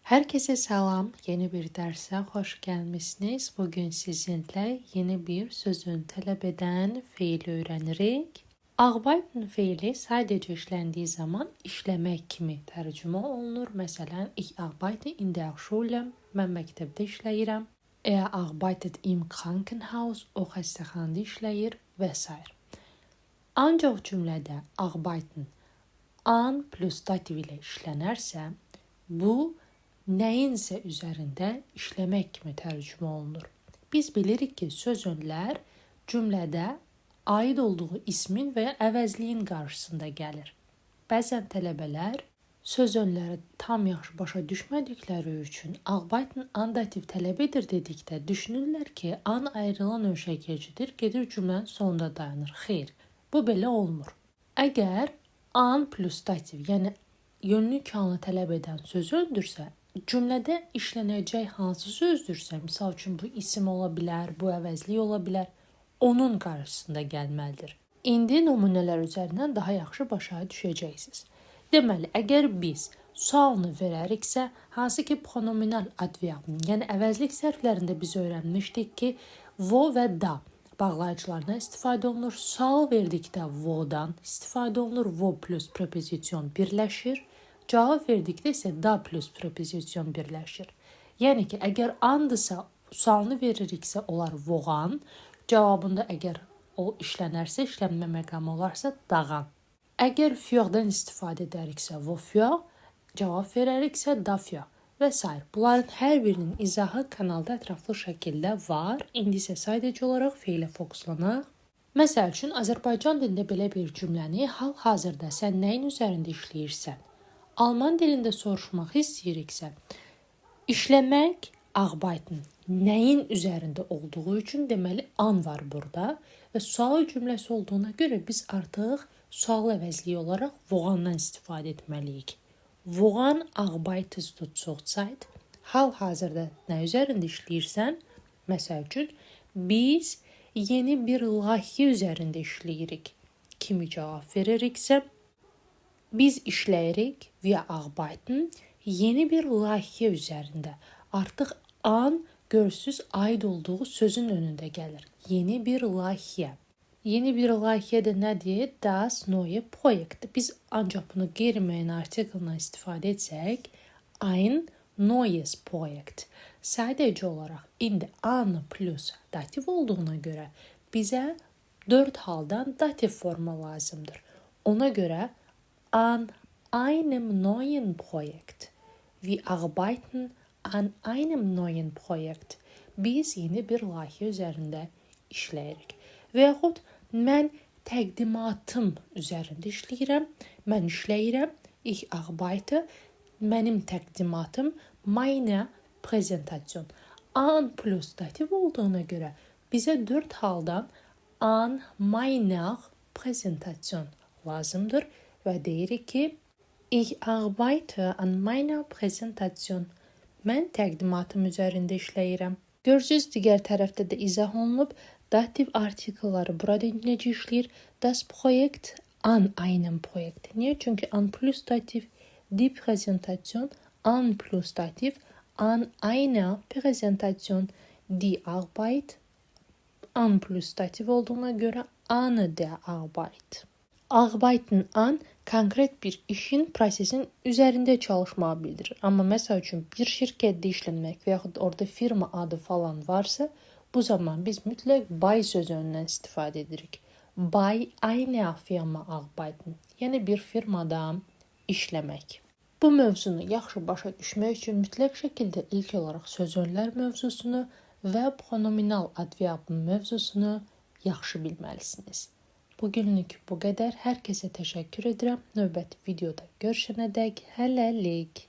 Herkese selam. Yeni bir derse hoş gelmişsiniz. Bugün sizinle yeni bir sözün talep eden fiili öğrenirik. Arbeiten fiili sadece işlendiği zaman işlemek kimi tercüme olunur. Mesela ich arbeite in der Schule. Ben mektepte işləyirəm. Er arbeitet im Krankenhaus. O xəstəxanada işləyir vs. Ancaq cümlədə arbeiten an plus dativ ilə işlənərsə, bu nəyinsə üzərində işləmək kimi tərcümə olunur. Biz bilirik ki, sözünlər cümlədə aid olduğu ismin və ya əvəzliyin qarşısında gəlir. Bəzən tələbələr sözünləri tam yaxşı başa düşmədikləri üçün arbeiten an dativ tələb edir dedikdə düşünürlər ki, an ayrılan önşəkicidir, gedir cümlənin sonunda dayanır. Xeyr, bu belə olmur. Əgər an plus dativ, yəni yönlü kanlı tələb edən söz öndürsə, cümlədə işlənəcək hansı sözdürsə, misal üçün bu isim ola bilər, bu əvəzlik ola bilər, onun qarşısında gəlməlidir. İndi nümunələr üzərindən daha yaxşı başa düşəcəksiniz. Deməli, əgər biz sualını verəriksə, hansı ki pronominal adverbin, yəni əvəzlik sərflərində biz öyrənmişdik ki, vo və da bağlayıcılarına istifadə olunur. Sual verdikdə vodan istifadə olunur, vo plus prepozisyon birləşir. Cavab verdikdə isə da plus prepozisyon birləşir. Yəni ki, əgər andısa, sualını veririksə, olar voğan, cavabında əgər o işlənərsə, işlənmə məqamı olarsa, dağan. Əgər fiyaqdan istifadə edəriksə, vo fiyaq, cavab verəriksə, da fiyaq və s. Bunların hər birinin izahı kanalda ətraflı şəkildə var. İndi isə sadəcə olaraq feilə fokuslanaq. Məsəl üçün, Azərbaycan dilində belə bir cümləni hal-hazırda sən nəyin üzərində işləyirsən? Alman dilində soruşmaq istəyiriksə, işləmək, arbeiten, nəyin üzərində olduğu üçün deməli an var burada və sual cümləsi olduğuna görə biz artıq sual əvəzliyi olaraq voğandan istifadə etməliyik. Woran arbeitest du zurzeit? Hal-hazırda nə üzərində işləyirsən? Məsəl üçün, biz yeni bir layihə üzərində işləyirik. Kimi cavab veririksə, biz işləyirik və arbeiten yeni bir layihə üzərində. Artıq an görsüz aid olduğu sözün önündə gəlir. Yeni bir layihə. Yeni bir layihə də nədir? Das neue Projekt. Biz ancaq bunu qeyri-müəyyən artikldan istifadə etsək, ein neues Projekt. Sadəcə olaraq indi an plus dativ olduğuna görə bizə 4 haldan dativ forma lazımdır. Ona görə an einem neuen Projekt. Wir arbeiten an einem neuen Projekt. Biz yeni bir layihə üzərində işləyirik. Və yaxud mən təqdimatım üzərində işləyirəm, mən işləyirəm, ich arbeite, mənim təqdimatım, meine Präsentation. An plus dativ olduğuna görə bizə 4 haldan an meiner Präsentation lazımdır və deyirik ki, ich arbeite an meiner Präsentation. Mən təqdimatım üzərində işləyirəm. Görürsünüz, digər tərəfdə də izah olunub. Dativ artikelları burada necə işləyir? Das Projekt an einem Projekt. Niyə? Çünki an plus dativ, die Präsentation, an plus dativ, an einer Präsentation, die Arbeit, an plus dativ olduğuna görə an der Arbeit. Arbeiten an konkret bir işin, prosesin üzərində çalışmağı bildirir. Amma məsəl üçün bir şirkətdə işlənmək və yaxud orada firma adı falan varsa, bu zaman biz mütləq bei sözündən istifadə edirik. Bei einer Firma arbeiten. Yəni bir firmada işləmək. Bu mövzunu yaxşı başa düşmək üçün mütləq şəkildə ilk olaraq sözünlər mövzusunu və pronominal adverbin mövzusunu yaxşı bilməlisiniz. Bugünlük bu qədər. Hər kəsə təşəkkür edirəm. Növbəti videoda görüşənədək hələlik.